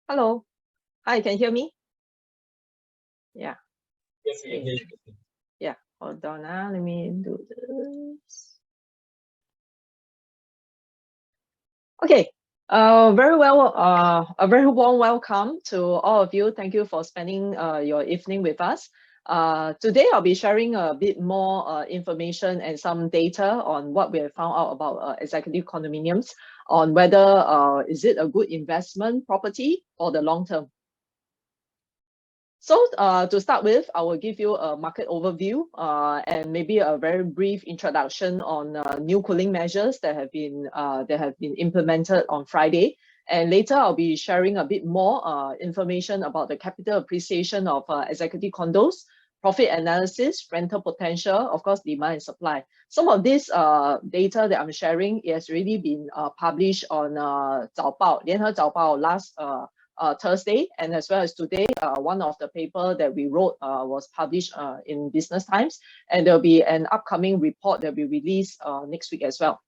Hello. Hi, can you hear me? Yeah. Yes, we can Okay. hear you. Yeah. Hold on. Let me do this. Okay. Very well. A very warm welcome to all of you. Thank you for spending your evening with us. Today, I'll be sharing a bit more information and some data on what we have found out about executive condominiums, on whether is it a good investment property for the long term. So to start with, I will give you a market overview and maybe a very brief introduction on new cooling measures that have been implemented on Friday. And later, I'll be sharing a bit more information about the capital appreciation of executive condos, profit analysis, rental potential, of course, demand and supply. Some of this data that I'm sharing has already been published on 早报, 联合早报 last Thursday, and as well as today, one of the paper that we wrote was published in Business Times, and there'll be an upcoming report that will be released next week as well.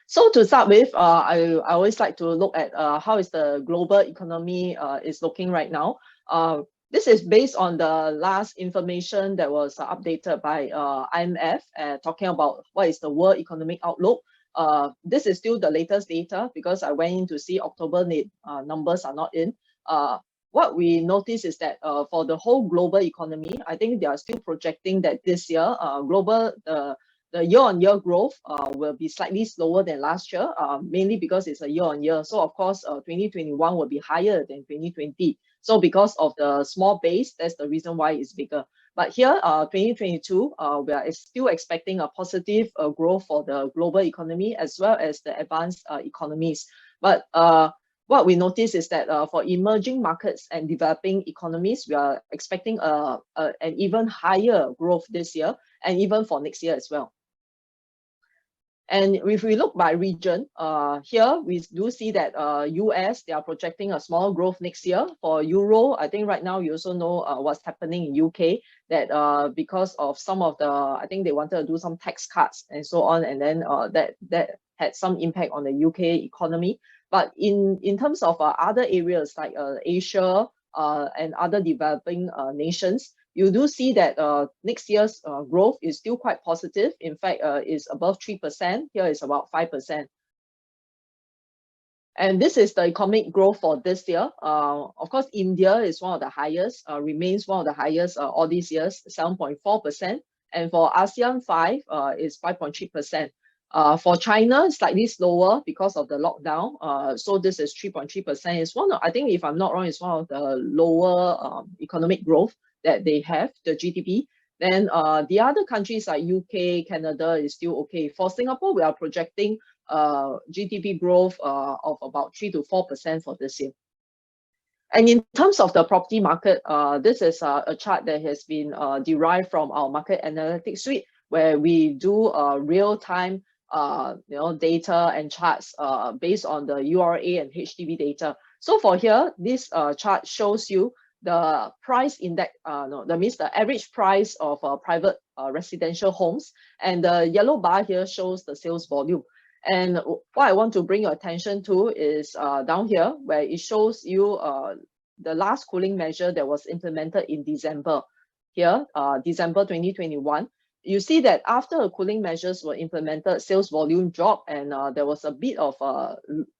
So to start with, I always like to look at how is the global economy is looking right now. This is based on the last information that was updated by IMF, talking about what is the world economic outlook. This is still the latest data because I went in to see October numbers are not in. What we notice is that for the whole global economy, I think they are still projecting that this year, the year-on-year growth will be slightly slower than last year, mainly because it's a year-on-year. So of course, 2021 will be higher than 2020. So because of the small base, that's the reason why it's bigger. But here, 2022, we are still expecting a positive growth for the global economy as well as the advanced economies. But what we notice is that for emerging markets and developing economies, we are expecting an even higher growth this year and even for next year as well. And if we look by region, here we do see that US, they are projecting a small growth next year. For Euro, I think right now you also know what's happening in UK, that because of some of the, I think they wanted to do some tax cuts and so on, and then that had some impact on the UK economy. But in terms of other areas like Asia and other developing nations, you do see that next year's growth is still quite positive. In fact, is above 3%. Here is about 5%. And this is the economic growth for this year. Of course, India is one of the highest, remains one of the highest all these years, 7.4%. And for ASEAN 5 is 5.3%. For China, slightly slower because of the lockdown. So this is 3.3%. It's one of, I think if I'm not wrong, it's one of the lower economic growth that they have, the GDP. Then the other countries like UK, Canada is still okay. For Singapore, we are projecting GDP growth of about 3 to 4% for this year. And in terms of the property market, this is a chart that has been derived from our market analytics suite, where we do real-time data and charts based on the URA and HDB data. So for here, this chart shows you the price index, that means the average price of private residential homes, and the yellow bar here shows the sales volume. And what I want to bring your attention to is down here, where it shows you the last cooling measure that was implemented in December. Here, December 2021. You see that after the cooling measures were implemented, sales volume dropped, and there was a bit of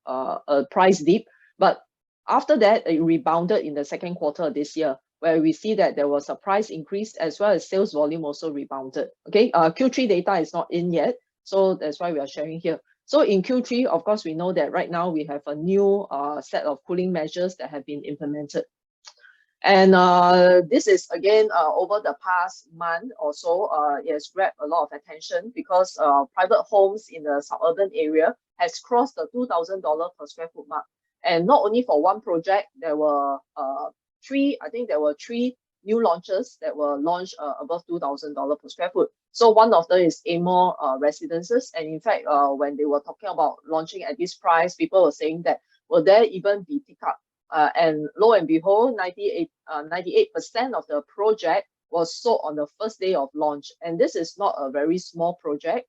a price dip. But after that, it rebounded in the second quarter of this year, where we see that there was a price increase as well as sales volume also rebounded. Okay, Q3 data is not in yet, so that's why we are sharing here. So in Q3, of course, we know that right now we have a new set of cooling measures that have been implemented. And this is again over the past month or so, it has grabbed a lot of attention because private homes in the suburban area has crossed the $2,000 per square foot mark. And not only for one project, there were three new launches that were launched above $2,000 per square foot. So one of them is Amore Residences. And in fact, when they were talking about launching at this price, people were saying that, will there even be pickup? And lo and behold, 98% of the project was sold on the first day of launch. And this is not a very small project,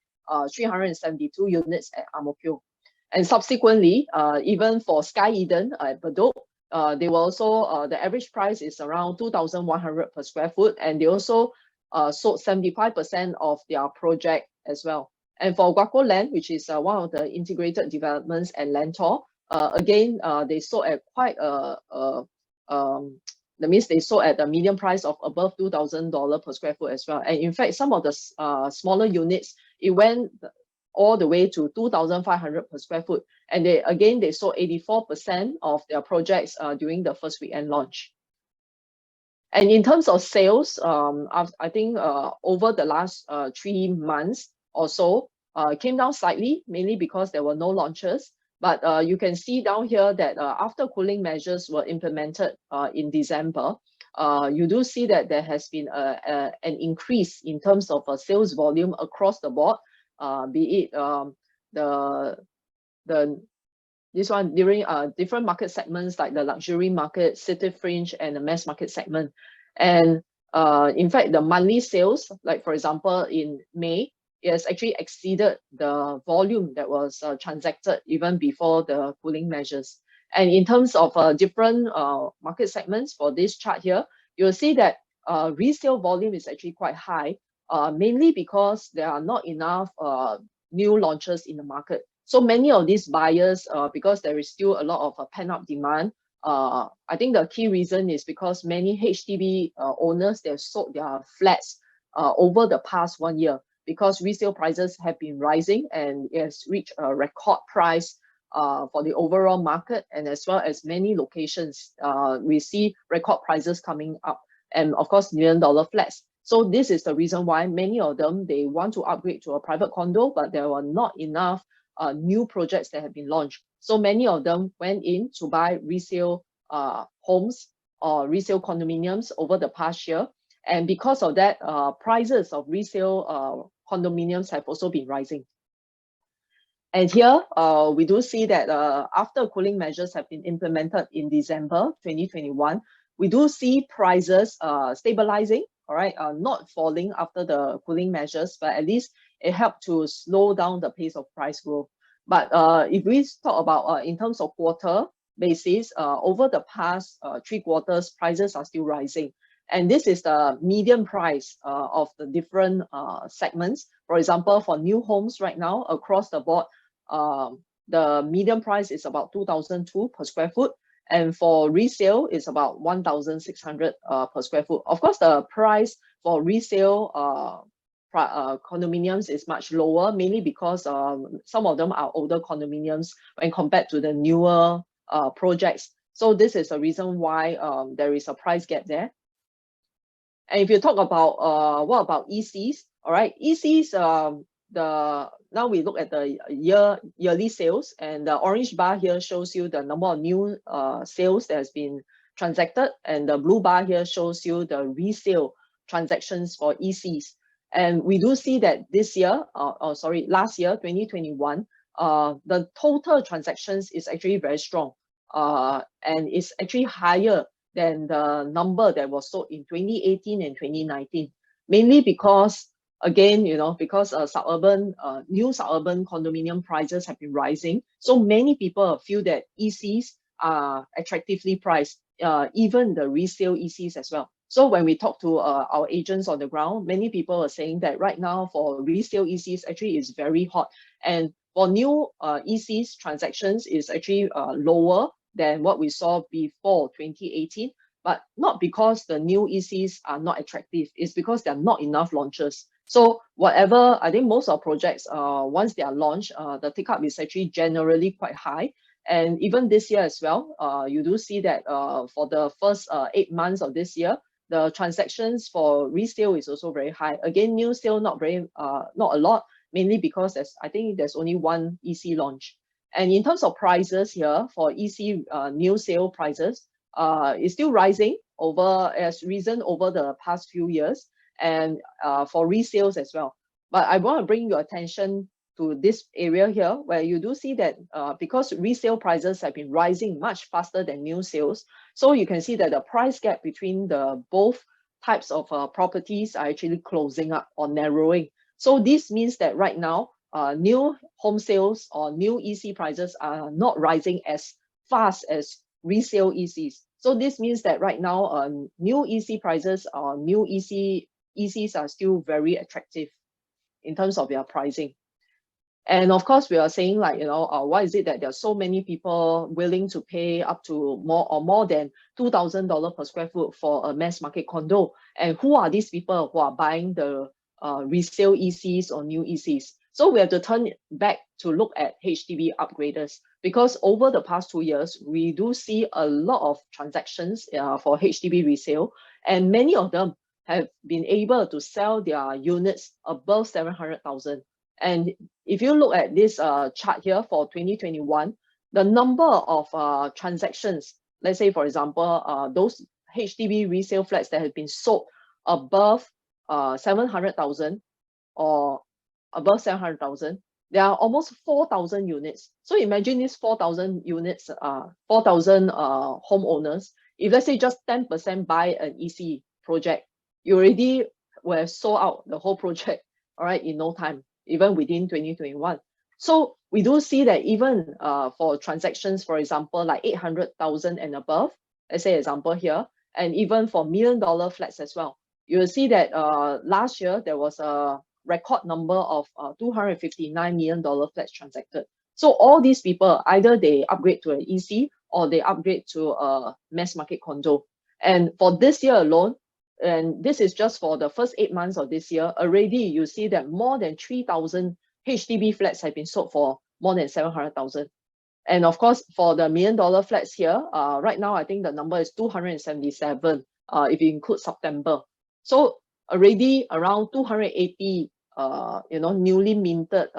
372 units at Ang Mo Kio. And subsequently, even for Sky Eden at Bedok, they were also, the average price is around 2,100 per square foot, and they also sold 75% of their project as well. And for Guaco Land, which is one of the integrated developments at Lentor, again, they sold at quite that means they sold at a median price of above $2,000 per square foot as well. And in fact, some of the smaller units, it went all the way to 2,500 per square foot. And they sold 84% of their projects during the first weekend launch. And in terms of sales, I think over the last 3 months or so, came down slightly, mainly because there were no launches. But you can see down here that after cooling measures were implemented in December, you do see that there has been an increase in terms of sales volume across the board, be it this one during different market segments like the luxury market, city fringe, and the mass market segment. And in fact, the monthly sales, like for example in May, it has actually exceeded the volume that was transacted even before the cooling measures. And in terms of different market segments for this chart here, you'll see that resale volume is actually quite high, mainly because there are not enough new launches in the market. So many of these buyers, because there is still a lot of pent-up demand, I think the key reason is because many HDB owners, they've sold their flats over the past 1 year, because resale prices have been rising and it has reached a record price for the overall market, and as well as many locations, we see record prices coming up, and of course million-dollar flats. So this is the reason why many of them, they want to upgrade to a private condo, but there were not enough new projects that have been launched. So many of them went in to buy resale homes or resale condominiums over the past year. And because of that, prices of resale condominiums have also been rising. And here, we do see that after cooling measures have been implemented in December 2021, we do see prices stabilizing, all right, not falling after the cooling measures, but at least it helped to slow down the pace of price growth. But if we talk about in terms of quarter basis, over the past 3 quarters, prices are still rising. And this is the median price of the different segments. For example, for new homes right now, across the board, the median price is about 2,002 per square foot. And for resale, it's about 1,600 per square foot. Of course, the price for resale condominiums is much lower, mainly because some of them are older condominiums when compared to the newer projects. So this is a reason why there is a price gap there. And if you talk about what about ECs, all right, ECs, now we look at the yearly sales, and the orange bar here shows you the number of new sales that has been transacted, and the blue bar here shows you the resale transactions for ECs. And we do see that this year, last year, 2021, the total transactions is actually very strong, and it's actually higher than the number that was sold in 2018 and 2019, mainly because, again, because new suburban condominium prices have been rising. So many people feel that ECs are attractively priced, even the resale ECs as well. So when we talk to our agents on the ground, many people are saying that right now for resale ECs actually is very hot. And for new ECs, transactions is actually lower than what we saw before 2018, but not because the new ECs are not attractive, it's because there are not enough launches. So whatever, I think most of projects, once they are launched, the take-up is actually generally quite high. And even this year as well, you do see that for the first 8 months of this year, the transactions for resale is also very high. Again, new sale not a lot, mainly because I think there's only one EC launch. And in terms of prices here for EC new sale prices, is still rising has risen over the past few years, and for resales as well. But I want to bring your attention to this area here, where you do see that because resale prices have been rising much faster than new sales, so you can see that the price gap between the both types of properties are actually closing up or narrowing. So this means that right now, new home sales or new EC prices are not rising as fast as resale ECs. So this means that right now, new EC prices or new ECs are still very attractive in terms of their pricing. And of course, we are saying like, why is it that there are so many people willing to pay up to more than $2,000 per square foot for a mass market condo? And who are these people who are buying the resale ECs or new ECs? So we have to turn it back to look at HDB upgraders, because over the past 2 years, we do see a lot of transactions for HDB resale, and many of them have been able to sell their units above 700,000. And if you look at this chart here for 2021, the number of transactions, let's say, for example, those HDB resale flats that have been sold above 700,000 or above 700,000, there are almost 4,000 units. So imagine these 4,000 units, 4,000 homeowners. If let's say just 10% buy an EC project, you already will have sold out the whole project, all right, in no time, even within 2021. So we do see that even for transactions, for example, like 800,000 and above, let's say example here, and even for $1 million flats as well, you will see that last year there was a record number of $259 million flats transacted. So all these people, either they upgrade to an EC or they upgrade to a mass market condo. And for this year alone, and this is just for the first 8 months of this year, already you see that more than 3,000 HDB flats have been sold for more than 700,000. And of course, for the $1 million flats here, right now I think the number is 277 if you include September. So already around 280 newly minted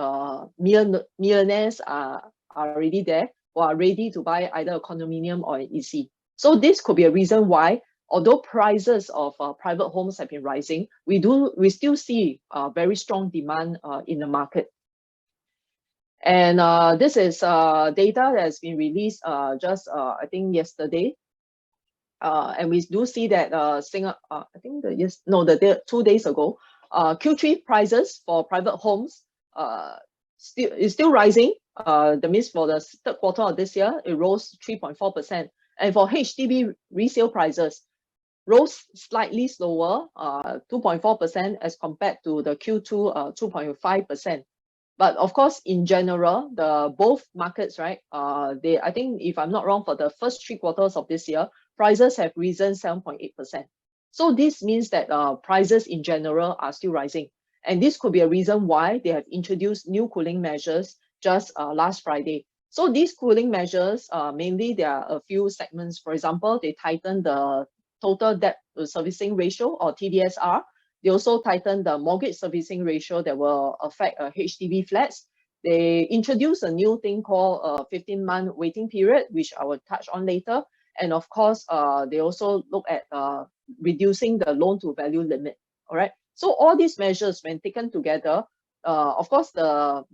millionaires are already there, who are ready to buy either a condominium or an EC. So this could be a reason why, although prices of private homes have been rising, we still see very strong demand in the market. And this is data that has been released just I think yesterday. And we do see that I think 2 days ago, Q3 prices for private homes is still rising. That means for the third quarter of this year, it rose 3.4%. And for HDB resale prices, rose slightly slower, 2.4% as compared to the Q2, 2.5%. But of course, in general, both markets, right? I think, if I'm not wrong, for the first 3 quarters of this year, prices have risen 7.8%. So this means that prices in general are still rising. And this could be a reason why they have introduced new cooling measures just last Friday. So these cooling measures, mainly there are a few segments. For example, they tightened the total debt to servicing ratio, or TDSR. They also tightened the mortgage servicing ratio that will affect HDB flats. They introduced a new thing called a 15-month waiting period, which I will touch on later. And of course, they also look at reducing the loan to value limit. All right. So all these measures, when taken together, of course, the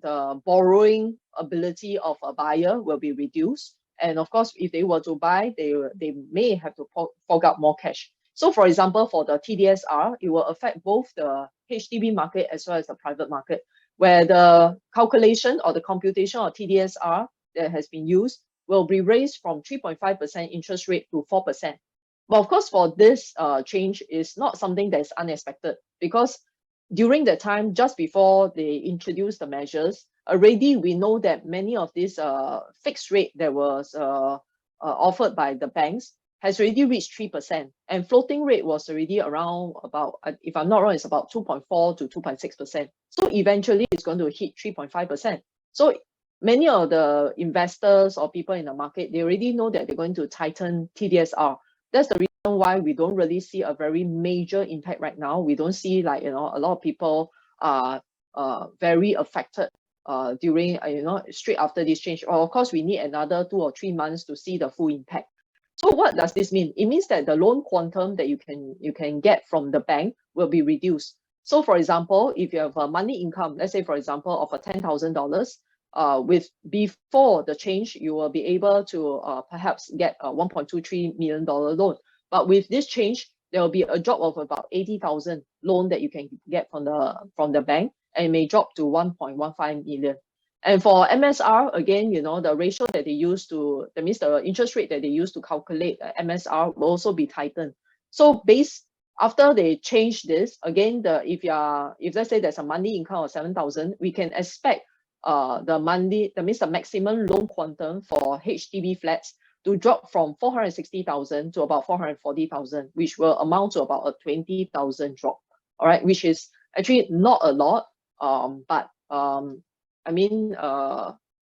borrowing ability of a buyer will be reduced. And of course, if they were to buy, they may have to fork out more cash. So for example, for the TDSR, it will affect both the HDB market as well as the private market, where the calculation or the computation of TDSR that has been used will be raised from 3.5% interest rate to 4%. But of course, for this change is not something that is unexpected, because during the time just before they introduced the measures, already we know that many of these fixed rate that was offered by the banks has already reached 3%, and floating rate was already around about, if I'm not wrong, it's about 2.4 to 2.6%. So eventually it's going to hit 3.5%. So many of the investors or people in the market, they already know that they're going to tighten TDSR. That's the reason why we don't really see a very major impact right now. We don't see, like, a lot of people are very affected during, straight after this change. Or of course, we need another 2 or 3 months to see the full impact. So what does this mean? It means that the loan quantum that you can get from the bank will be reduced. So for example, if you have a monthly income, let's say for example of a $10,000, before the change, you will be able to perhaps get a $1.23 million loan. But with this change, there will be a drop of about 80,000 loan that you can get from the bank, and it may drop to 1.15 million. And for MSR, again, the ratio that they use that means the interest rate that they use to calculate MSR will also be tightened. So after they change this, again, if let's say there's a monthly income of 7,000, we can expect that means the maximum loan quantum for HDB flats to drop from 460,000 to about 440,000, which will amount to about a 20,000 drop. All right, which is actually not a lot, but I mean,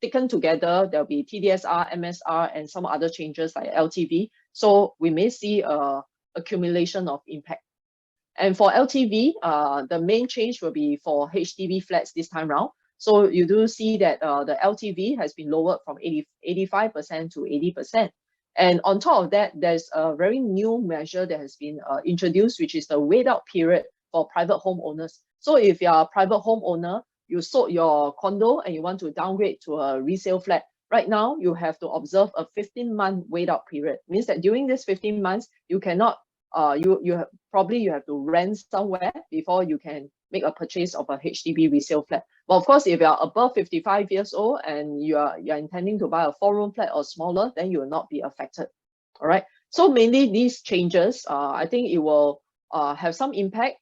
taken together, there'll be TDSR, MSR, and some other changes like LTV. So we may see a accumulation of impact. And for LTV, the main change will be for HDB flats this time round. So you do see that the LTV has been lowered from 85% to 80%. And on top of that, there's a very new measure that has been introduced, which is the wait out period for private homeowners. So if you're a private homeowner, you sold your condo and you want to downgrade to a resale flat, right now you have to observe a 15-month wait out period. Means that during this 15 months, you cannot, you have to rent somewhere before you can make a purchase of a HDB resale flat. But of course, if you are above 55 years old and you're intending to buy a 4-room flat or smaller, then you will not be affected. All right. So mainly these changes, I think it will have some impact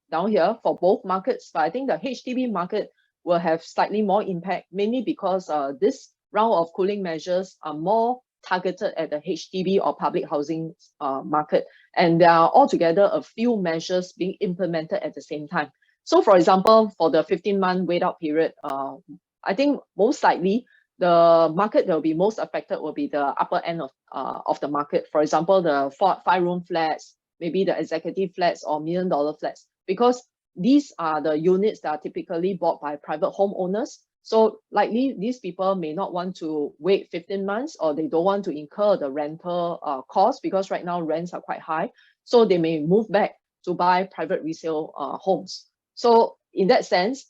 down here for both markets, but I think the HDB market will have slightly more impact, mainly because this round of cooling measures are more targeted at the HDB or public housing market, and there are altogether a few measures being implemented at the same time. So for example, for the 15-month wait out period, I think most likely the market that will be most affected will be the upper end of the market. For example, the 5-room flats, maybe the executive flats or $1 million flats, because these are the units that are typically bought by private homeowners. So likely these people may not want to wait 15 months, or they don't want to incur the rental cost, because right now rents are quite high. So they may move back to buy private resale homes. So in that sense,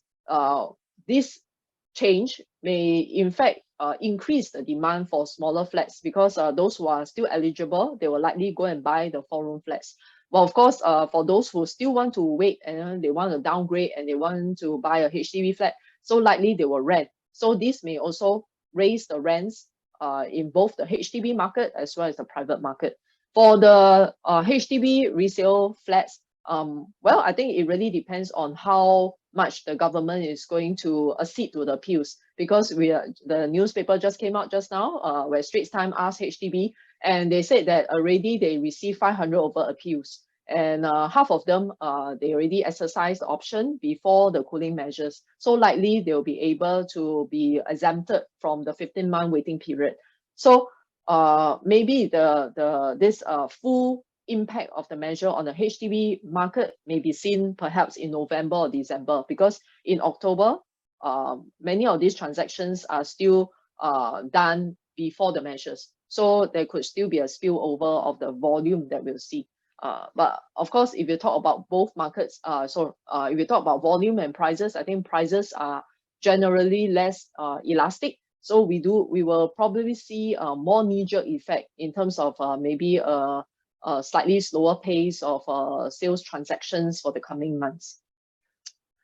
this change may in fact increase the demand for smaller flats, because those who are still eligible, they will likely go and buy the 4-room flats. But of course, for those who still want to wait and they want to downgrade and they want to buy a HDB flat, so likely they will rent. So this may also raise the rents in both the HDB market as well as the private market. For the HDB resale flats, well, I think it really depends on how much the government is going to accede to the appeals, because the newspaper just came out just now where Straits Times asked HDB, and they said that already they received 500 over appeals, and half of them they already exercised the option before the cooling measures. So likely they'll be able to be exempted from the 15-month waiting period. So maybe this full impact of the measure on the HDB market may be seen perhaps in November or December, because in October, many of these transactions are still done before the measures. So there could still be a spillover of the volume that we'll see. But of course, if you talk about both markets, if you talk about volume and prices, I think prices are generally less elastic. So we will probably see a more knee-jerk effect in terms of maybe a slightly slower pace of sales transactions for the coming months.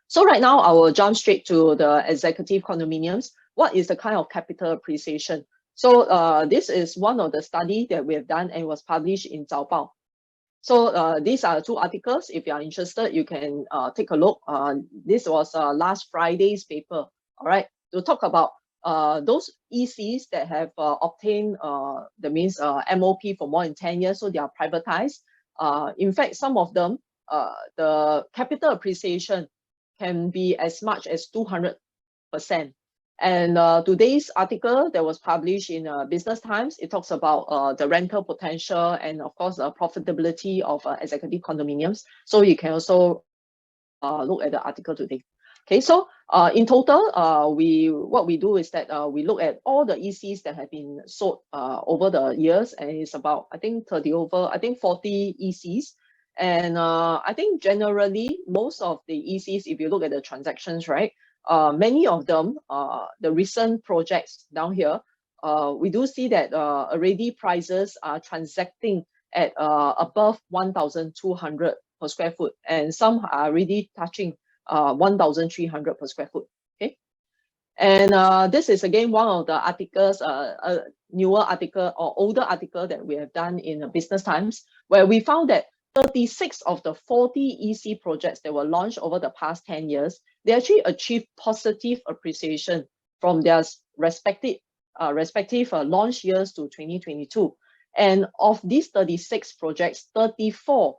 So right now, I will jump straight to the executive condominiums. What is the kind of capital appreciation? So this is one of the studies that we have done and was published in Zaobao. So these are 2 articles. If you are interested, you can take a look. This was last Friday's paper, all right, to talk about those ECs that have obtained the means MOP for more than 10 years, so they are privatized. In fact, some of them, the capital appreciation can be as much as 200%. And today's article that was published in Business Times, it talks about the rental potential and of course the profitability of executive condominiums. So you can also look at the article today. Okay, so in total, what we do is that we look at all the ECs that have been sold over the years, and it's about, I think 40 ECs. And I think generally most of the ECs, if you look at the transactions, right, many of them, the recent projects down here, we do see that already prices are transacting at above 1,200 per square foot, and some are already touching 1,300 per square foot. Okay, And this is again one of the articles, a newer article or older article that we have done in Business Times, where we found that 36 of the 40 EC projects that were launched over the past 10 years, they actually achieved positive appreciation from their respective launch years to 2022. And of these 36 projects, 34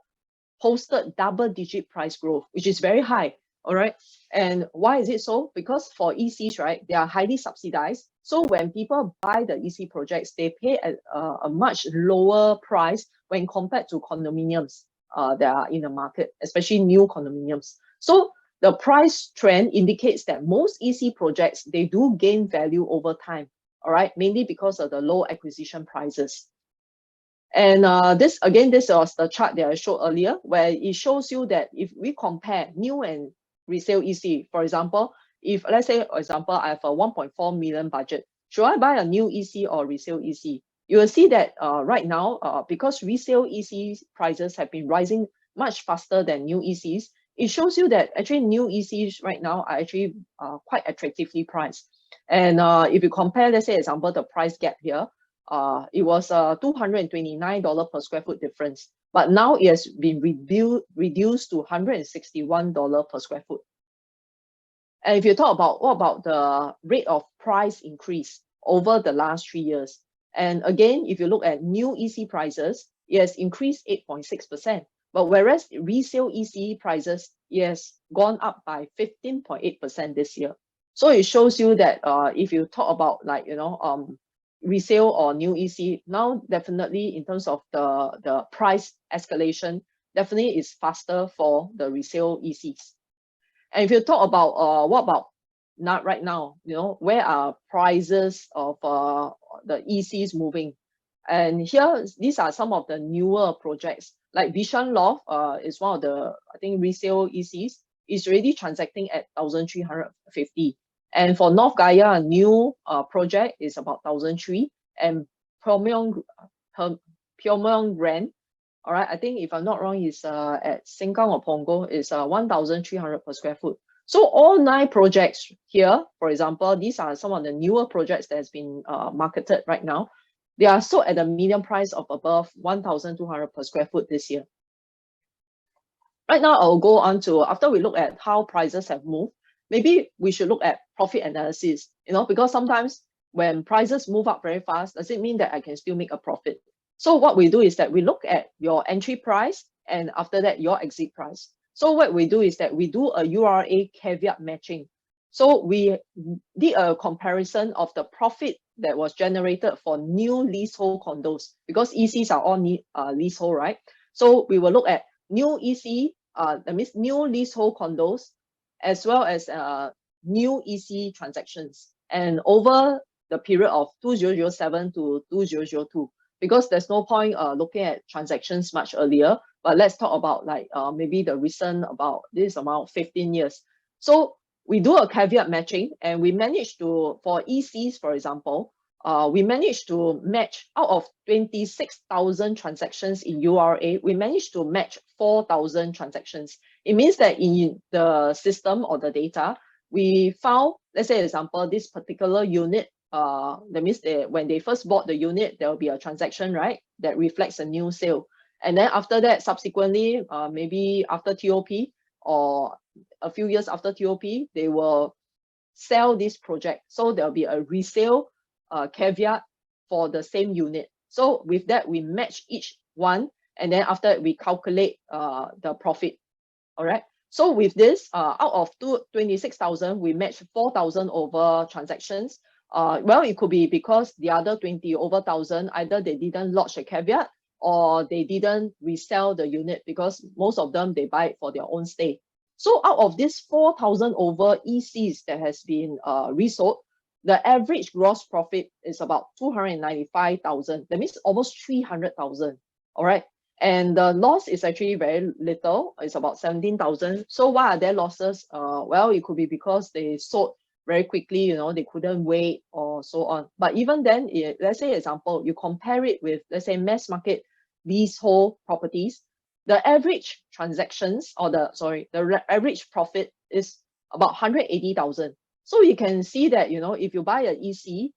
posted double-digit price growth, which is very high. All right. And why is it so? Because for ECs, right, they are highly subsidized. So when people buy the EC projects, they pay at a much lower price when compared to condominiums that are in the market, especially new condominiums. So the price trend indicates that most EC projects, they do gain value over time. All right, mainly because of the low acquisition prices. And this was the chart that I showed earlier, where it shows you that if we compare new and resale EC, for example, if let's say, for example, I have a 1.4 million budget, should I buy a new EC or resale EC? You will see that right now, because resale EC prices have been rising much faster than new ECs, it shows you that actually new ECs right now are actually quite attractively priced. And if you compare, let's say, example, the price gap here, it was $229 per square foot difference, but now it has been reduced to $161 per square foot. And if you talk about what about the rate of price increase over the last 3 years, and again, if you look at new EC prices, it has increased 8.6%, but whereas resale EC prices, it has gone up by 15.8% this year. So it shows you that if you talk about, like, resale or new EC, now definitely in terms of the price escalation, definitely is faster for the resale ECs. And if you talk about what about not right now, where are prices of the ECs moving? And here, these are some of the newer projects, like Bishan Loft is one of the, I think, resale ECs, is already transacting at 1,350. And for North Gaya, a new project is about 1,003, and Pyeongmyeong Grand, all right, I think if I'm not wrong, is at Sengkang or Punggol, is 1,300 per square foot. So all 9 projects here, for example, these are some of the newer projects that has been marketed right now. They are sold at a median price of above 1,200 per square foot this year. Right now, I'll go on to, after we look at how prices have moved, maybe we should look at profit analysis, because sometimes when prices move up very fast, does it mean that I can still make a profit? So what we do is that we look at your entry price and after that, your exit price. So what we do is that we do a URA caveat matching. So we did a comparison of the profit that was generated for new leasehold condos, because ECs are all leasehold, right? So we will look at new EC, that means new leasehold condos, as well as new EC transactions, and over the period of 2007 to 2002, because there's no point looking at transactions much earlier, but let's talk about maybe the recent, about this amount, 15 years. So we do a caveat matching, and we managed to, for ECs, for example, we managed to match out of 26,000 transactions in URA, we managed to match 4,000 transactions. It means that in the system or the data, we found, let's say, example, this particular unit, that means when they first bought the unit, there will be a transaction, right, that reflects a new sale. And then after that, subsequently, maybe after TOP or a few years after TOP, they will sell this project. So there'll be a resale caveat for the same unit. So with that, we match each one, and then after we calculate the profit. All right. So with this, out of 26,000, we match 4,000 over transactions. Well, it could be because the other 20 over 1,000, either they didn't lodge a caveat or they didn't resell the unit, because most of them, they buy it for their own stay. So out of this 4,000 over ECs that has been resold, the average gross profit is about 295,000. That means almost 300,000. All right. And the loss is actually very little. It's about 17,000. So why are there losses? Well, it could be because they sold very quickly, they couldn't wait or so on. But even then, let's say, example, you compare it with, let's say, mass market leasehold properties, the average transactions, or the average profit is about 180,000. So you can see that, if you buy an EC,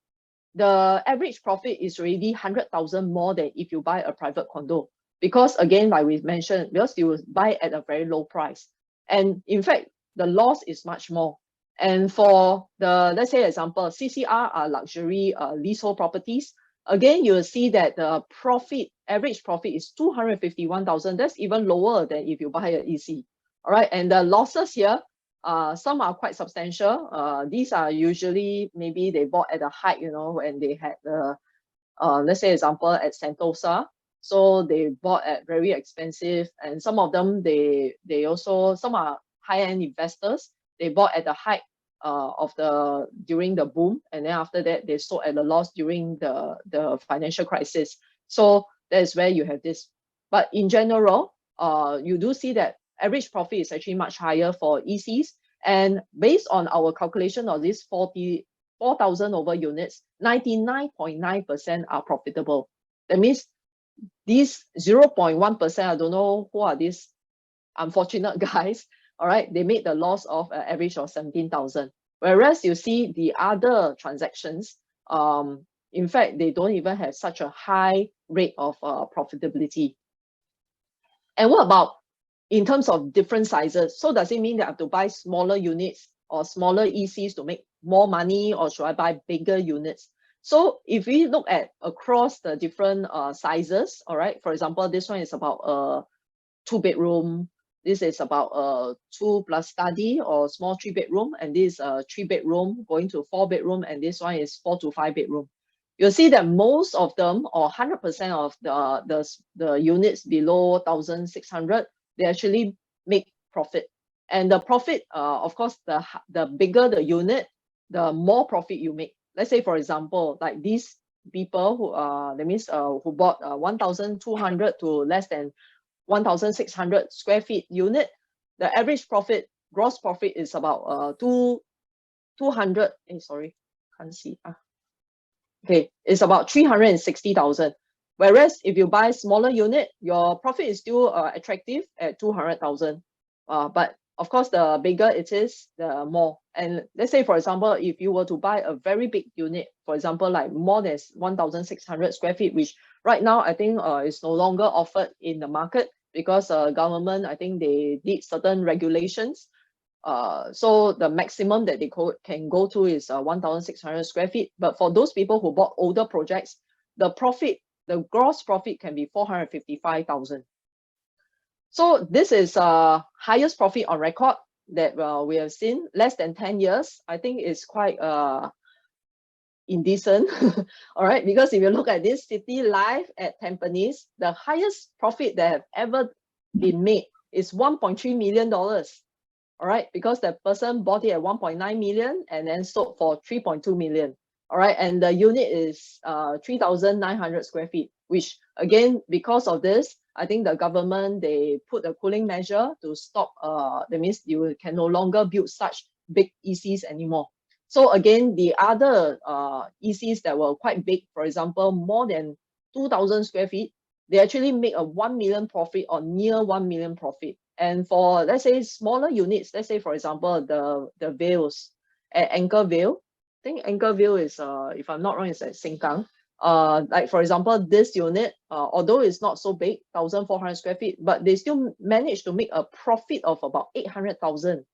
the average profit is already 100,000 more than if you buy a private condo. Because again, like we mentioned, because you buy at a very low price. And in fact, the loss is much more. And for the, let's say example, CCR are luxury leasehold properties. Again, you will see that the average profit is 251,000. That's even lower than if you buy an EC. All right, and the losses here, some are quite substantial. These are usually maybe they bought at a height, when they had the, let's say example at Sentosa. So they bought at very expensive, and some of them they also, some are high-end investors. They bought at the height during the boom, and then after that they sold at a loss during the financial crisis. So that is where you have this. But in general, you do see that average profit is actually much higher for ECs. And based on our calculation of this 4,000 over units, 99.9% are profitable. That means these 0.1%, I don't know who are these unfortunate guys, all right, they made the loss of an average of 17,000. Whereas you see the other transactions, in fact, they don't even have such a high rate of profitability. And what about in terms of different sizes? So does it mean that I have to buy smaller units or smaller ECs to make more money, or should I buy bigger units? So if we look at across the different sizes, all right, for example, this one is about a 2-bedroom. This is about a 2 plus study or small 3-bedroom, and this is a 3-bedroom going to 4-bedroom, and this one is 4 to 5-bedroom. You'll see that most of them, or 100% of the units below 1,600, they actually make profit. And the profit, of course, the bigger the unit, the more profit you make. Let's say, for example, like these people who that means who bought 1,200 to less than 1,600 square feet unit, the average profit, gross profit is about 200. Sorry, can't see. Okay, it's about 360,000. Whereas if you buy smaller unit, your profit is still attractive at 200,000. But of course, the bigger it is, the more. And let's say, for example, if you were to buy a very big unit, for example, like more than 1,600 square feet, which right now I think is no longer offered in the market because government, I think they did certain regulations. So the maximum that they can go to is 1,600 square feet. But for those people who bought older projects, the gross profit can be 455,000. So this is highest profit on record that we have seen. Less than 10 years, I think is quite indecent. All right, because if you look at this City Life at Tampines, the highest profit that have ever been made is $1.3 million. All right, because the person bought it at 1.9 million and then sold for 3.2 million. All right, and the unit is 3,900 square feet, which again, because of this, I think the government, they put a cooling measure to stop, that means you can no longer build such big ECs anymore. So again, the other ECs that were quite big, for example, more than 2,000 square feet, they actually make a 1 million profit or near 1 million profit. And for, let's say, smaller units, let's say, for example, the Vales at Anchorvale, I think Anchorvale is, if I'm not wrong, it's at Sengkang. Like, for example, this unit, although it's not so big, 1,400 square feet, but they still managed to make a profit of about 800,000.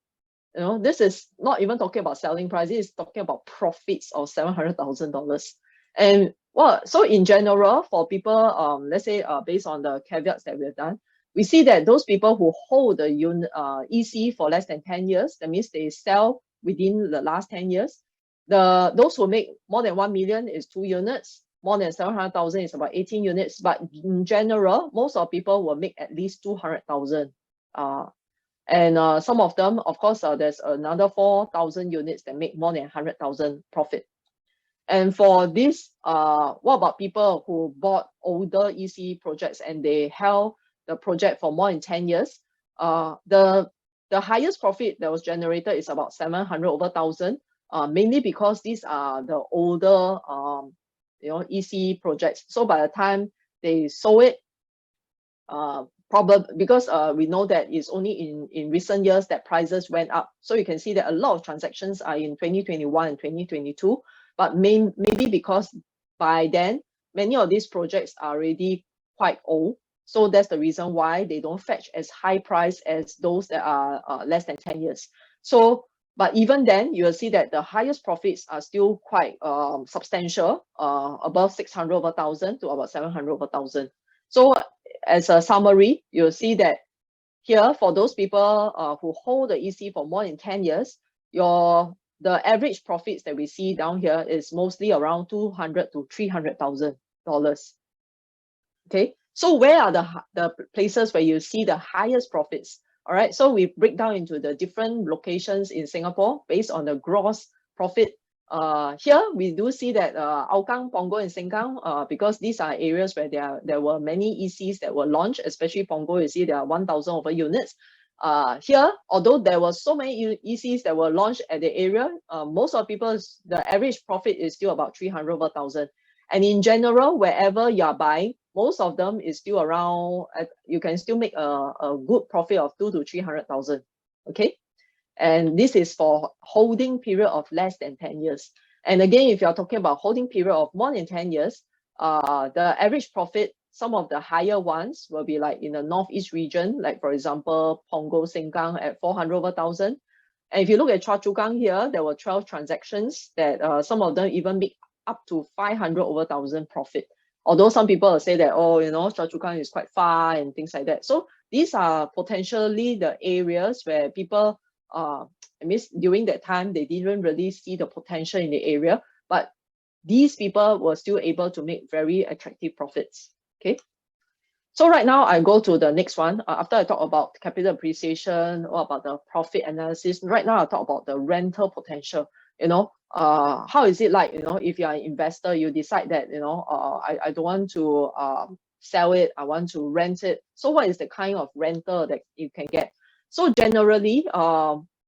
This is not even talking about selling price, it's talking about profits of $700,000. And well, so in general, for people, let's say, based on the caveats that we've done, we see that those people who hold the EC for less than 10 years, that means they sell within the last 10 years. Those who make more than 1 million is 2 units, more than 700,000 is about 18 units. But in general, most of people will make at least 200,000. And some of them, of course, there's another 4,000 units that make more than 100,000 profit. And for this, what about people who bought older EC projects and they held the project for more than 10 years? The highest profit that was generated is about 700 over 1,000, mainly because these are the older EC projects. So by the time they sold it, probably because we know that it's only in recent years that prices went up. So you can see that a lot of transactions are in 2021 and 2022, but maybe because by then many of these projects are already quite old. So that's the reason why they don't fetch as high price as those that are less than 10 years. So, but even then, you will see that the highest profits are still quite substantial, above 600 over 1,000 to about 700 over 1,000. So as a summary, you'll see that here for those people who hold the EC for more than 10 years, the average profits that we see down here is mostly around 200 to 300,000 dollars. Okay, so where are the places where you see the highest profits? All right, so we break down into the different locations in Singapore based on the gross profit. Here we do see that Hougang, Punggol, and Sengkang, because these are areas where there were many ECs that were launched, especially Punggol. You see there are 1,000 over units. Here, although there were so many ECs that were launched at the area, most of people's the average profit is still about 300 over 1,000. And in general, wherever you are buying, most of them is still around. You can still make a good profit of 200 to 300,000. Okay, and this is for holding period of less than 10 years. And again, if you are talking about holding period of more than 10 years, the average profit, some of the higher ones will be like in the northeast region, like for example, Punggol, Sengkang at 400 over 1,000. And if you look at Choa Chu Kang here, there were 12 transactions that some of them even make up to 500 over 1,000 profit. Although some people will say that, oh, you know, Choa Chu Kang is quite far and things like that. So these are potentially the areas where people, I mean, during that time, they didn't really see the potential in the area, but these people were still able to make very attractive profits. Okay. So right now I go to the next one. After I talk about capital appreciation or about the profit analysis, right now I'll talk about the rental potential. You know, how is it like, you know, if you are an investor, you decide that, you know, I don't want to sell it, I want to rent it. So what is the kind of rental that you can get? So generally,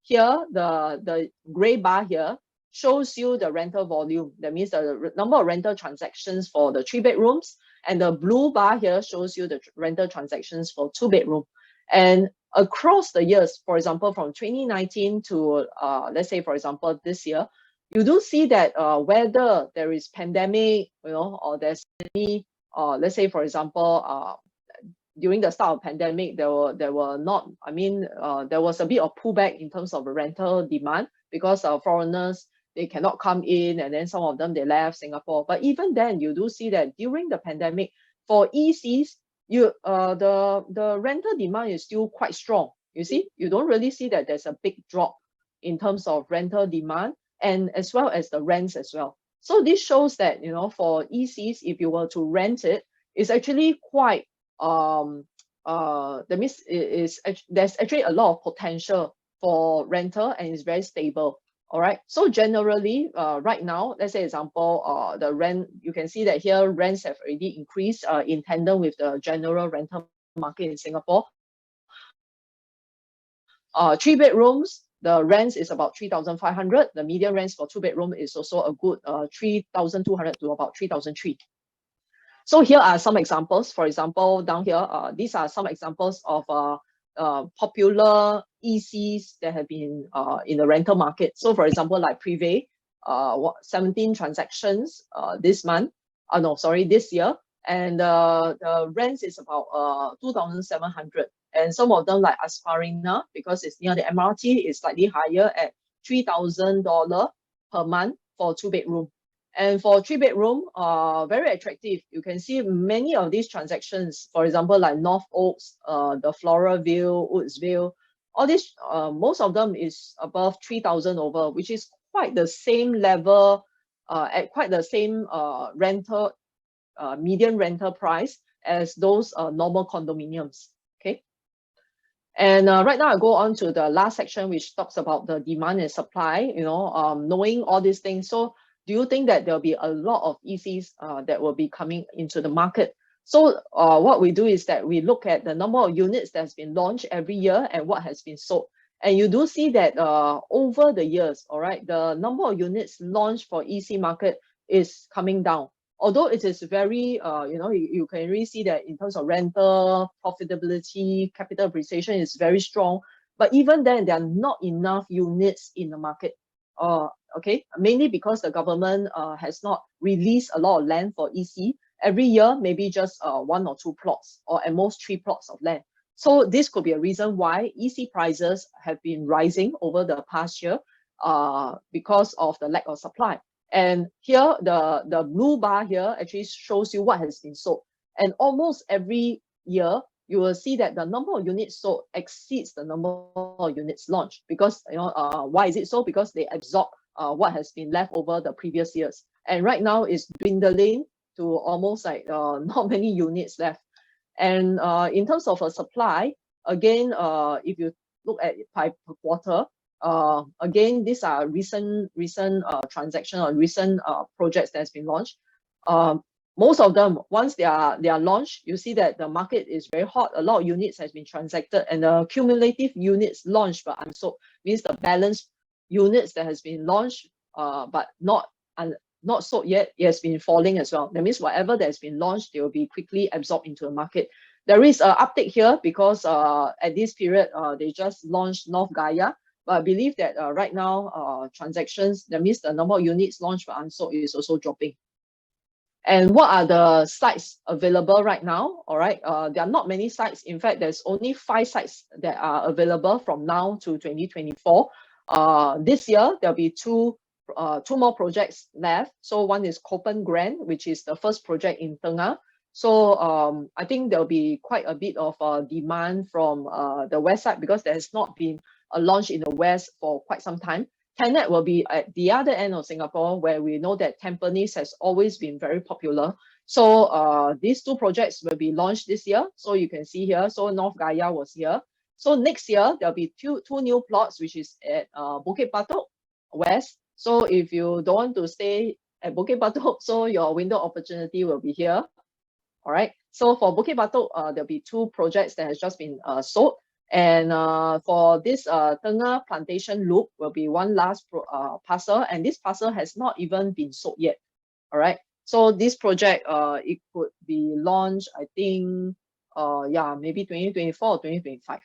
here, the gray bar here shows you the rental volume. That means the number of rental transactions for the 3 bedrooms. And the blue bar here shows you the rental transactions for 2 bedroom. And across the years, for example, from 2019 to let's say, for example, this year, you do see that whether there is pandemic, you know, or there's any, let's say, for example, during the start of pandemic, there were not, I mean, there was a bit of pullback in terms of the rental demand because foreigners, they cannot come in, and then some of them, they left Singapore. But even then, you do see that during the pandemic, for ECs, the rental demand is still quite strong. You see, you don't really see that there's a big drop in terms of rental demand, and as well as the rents as well. So this shows that, you know, for ECs, if you were to rent it, it's actually quite that means there's actually a lot of potential for rental, and it's very stable. All right, so generally, right now, let's say example, the rent, you can see that here rents have already increased in tandem with the general rental market in Singapore. 3 bedrooms, the rents is about 3,500. The median rents for 2 bedroom is also a good 3,200 to about 3,300. So here are some examples. For example, down here, these are some examples of popular ECs that have been in the rental market. So for example, like Privé, 17 transactions this year, and the rents is about 2,700. And some of them, like Asparina, because it's near the MRT, is slightly higher at $3,000 per month for 2 bedroom. And for 3 bedroom, very attractive. You can see many of these transactions, for example, like North Oaks, the Floraville, Woodsville, all this, most of them is above 3,000 over, which is quite the same level, at quite the same rental, median rental price as those normal condominiums. Okay. And right now I go on to the last section, which talks about the demand and supply, you know, knowing all these things. So do you think that there'll be a lot of ECs that will be coming into the market? So what we do is that we look at the number of units that's been launched every year and what has been sold. And you do see that over the years, all right, the number of units launched for EC market is coming down. although it is very, you can really see that in terms of rental, profitability, capital appreciation is very strong. But even then, there are not enough units in the market. Okay, mainly because the government has not released a lot of land for EC. Every year, maybe just 1 or 2 plots, or at most 3 plots of land. So this could be a reason why EC prices have been rising over the past year, because of the lack of supply. And here, the blue bar here actually shows you what has been sold. And almost every year, you will see that the number of units sold exceeds the number of units launched. Because, why is it so? Because they absorb what has been left over the previous years. And right now, it's dwindling to almost like not many units left. And in terms of a supply, again, if you look at it per quarter, again, these are recent transaction or recent projects that's been launched. Most of them, once they are launched, you see that the market is very hot. A lot of units has been transacted, and the cumulative units launched but unsold means the balance units that has been launched but not sold yet, it has been falling as well. That means whatever that has been launched, they will be quickly absorbed into the market. There is an uptick here because at this period they just launched North Gaia. But I believe that right now, transactions, that means the number of units launched but unsold is also dropping. And what are the sites available right now? All right, there are not many sites. In fact, there's only 5 sites that are available from now to 2024. This year, there'll be two more projects left. So one is Copen Grand, which is the first project in Tengah. So I think there'll be quite a bit of demand from the west side, because there has not been a launch in the west for quite some time. Tenet will be at the other end of Singapore, where we know that Tampines has always been very popular. So these 2 projects will be launched this year. So you can see here, so North Gaia was here. So next year, there'll be two new plots, which is at Bukit Batok West. So if you don't want to stay at Bukit Batok, so your window opportunity will be here. All right. So for Bukit Batok, there'll be 2 projects that has just been sold. And for this Tengah Plantation Loop will be one last parcel, and this parcel has not even been sold yet. All right. So this project, it could be launched, I think, maybe 2024 or 2025.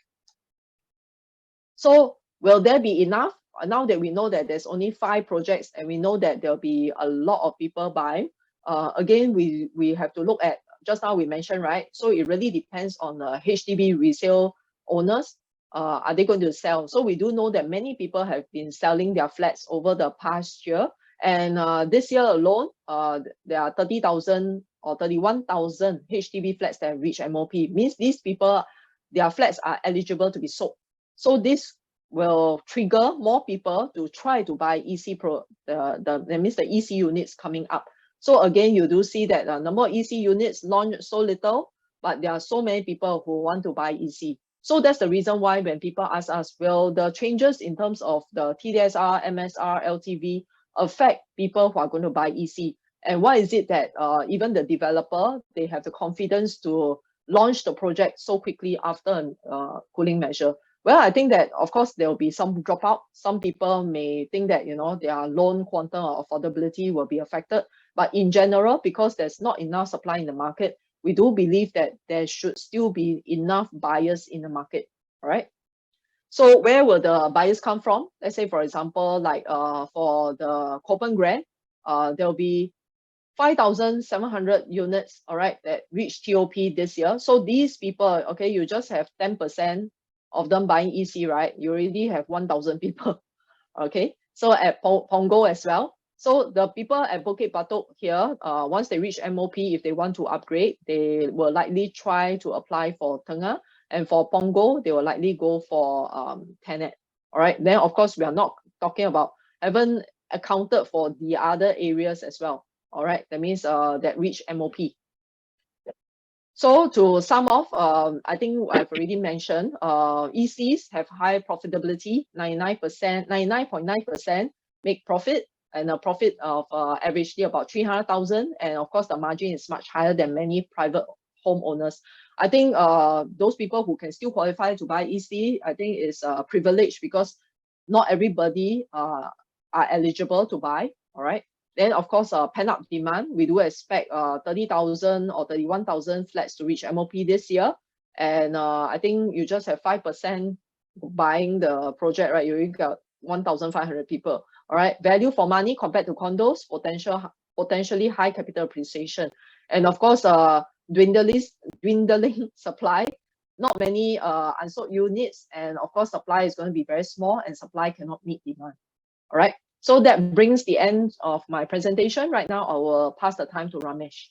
So will there be enough? Now that we know that there's only 5 projects, and we know that there'll be a lot of people buying, again, we have to look at, just now we mentioned, right? So it really depends on the HDB resale owners. Are they going to sell? So we do know that many people have been selling their flats over the past year. And this year alone, there are 30,000 or 31,000 HDB flats that have reached MOP. Means these people, their flats are eligible to be sold. So this will trigger more people to try to buy EC that means the EC units coming up. So again, you do see that the number of EC units launched so little, but there are so many people who want to buy EC. So that's the reason why when people ask us, will the changes in terms of the TDSR, MSR, LTV affect people who are going to buy EC? And why is it that even the developer, they have the confidence to launch the project so quickly after a cooling measure? Well, I think that, of course, there will be some dropout. Some people may think that, their loan quantum or affordability will be affected. But in general, because there's not enough supply in the market, we do believe that there should still be enough buyers in the market, all right? So where will the buyers come from? Let's say, for example, like for the Copen Grand, there'll be 5,700 units, all right, that reach TOP this year. So these people, okay, you just have 10% of them buying EC, right? You already have 1,000 people, okay? So at Punggol as well. So the people at Bukit Batok here, once they reach MOP, if they want to upgrade, they will likely try to apply for Tengah. And for Punggol, they will likely go for Tenet. All right. Then, of course, we are not talking about, haven't accounted for the other areas as well. All right. That means that reach MOP. So to sum off, I think I've already mentioned, ECs have high profitability, 99.9% make profit, and a profit of averagely about 300,000. And of course, the margin is much higher than many private homeowners. I think those people who can still qualify to buy EC, I think is privileged, because not everybody are eligible to buy. All right. Then of course, pent-up demand. We do expect 30,000 or 31,000 flats to reach MOP this year. And I think you just have 5% buying the project, right? You got 1,500 people. All right. Value for money compared to condos, potentially high capital appreciation. And of course, dwindling supply, not many unsold units, and of course supply is going to be very small and supply cannot meet demand. All right, so that brings the end of my presentation. Right now I will pass the time to Ramesh.